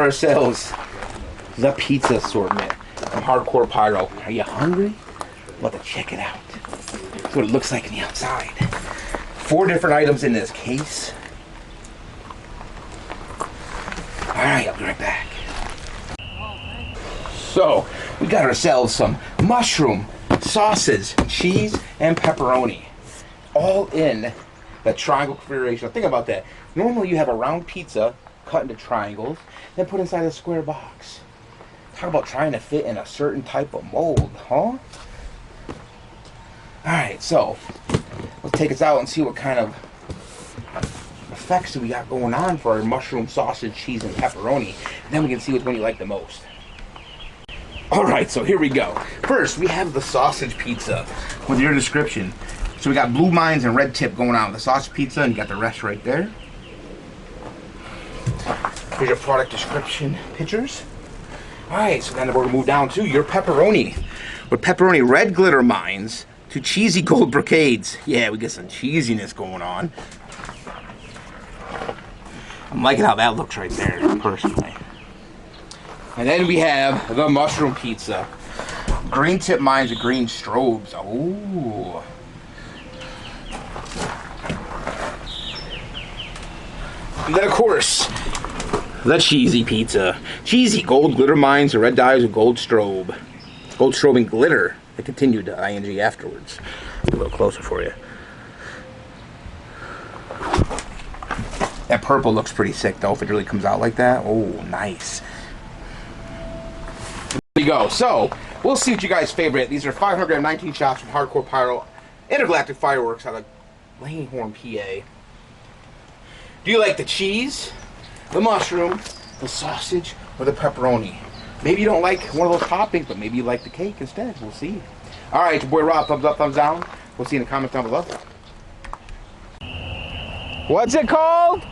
ourselves the pizza assortment from Hardcore Pyro. Are you hungry? Well, to check it out. That's what it looks like on the outside. 4 different items in this case. Alright, I'll be right back. So, we got ourselves some mushroom, sausage, cheese, and pepperoni. All in the triangle configuration. Now, think about that. Normally you have a round pizza cut into triangles, then put inside a square box. Talk about trying to fit in a certain type of mold, huh? Alright, so let's take us out and see what kind of effects do we got going on for our mushroom, sausage, cheese, and pepperoni. And then we can see which one you like the most. Alright, so here we go. First, we have the sausage pizza with your description. So we got blue mines and red tip going on with the sausage pizza, and you got the rest right there. Here's your product description pictures. Alright, so then we're going to move down to your pepperoni. With pepperoni red glitter mines to cheesy gold brocades. Yeah, we get some cheesiness going on. I'm liking how that looks right there, personally. And then we have the mushroom pizza. Green tip mines with green strobes. Oh. And then, of course, the cheesy pizza. Cheesy gold glitter mines, the red dyes with gold strobe. Gold strobe and glitter. They continued to ing afterwards. A little closer for you. That purple looks pretty sick, though, if it really comes out like that. Oh, nice. There you go. So, we'll see what you guys favorite. These are 519 shots from Hardcore Pyro Intergalactic Fireworks out of Langhorne, PA. Do you like the cheese, the mushroom, the sausage, or the pepperoni? Maybe you don't like one of those toppings, but maybe you like the cake instead. We'll see. Alright, your boy Rob, thumbs up, thumbs down. We'll see you in the comments down below. What's it called?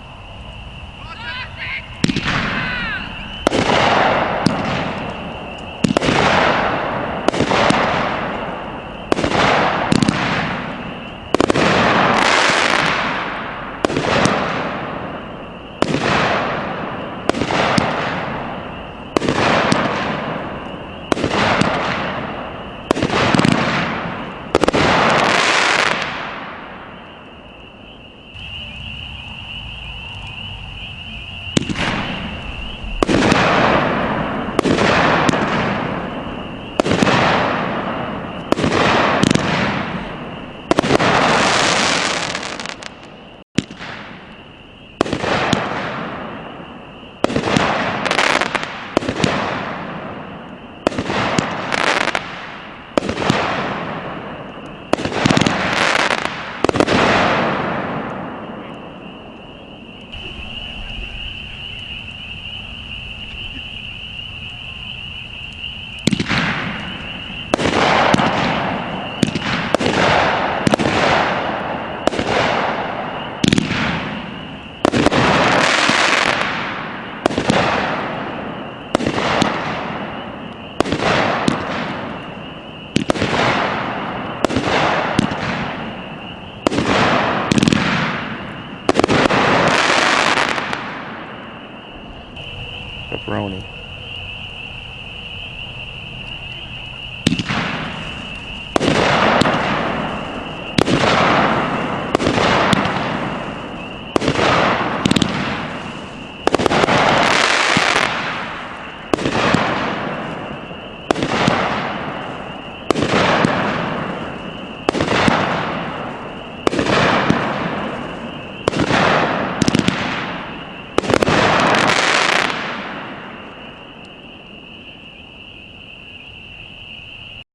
Pepperoni.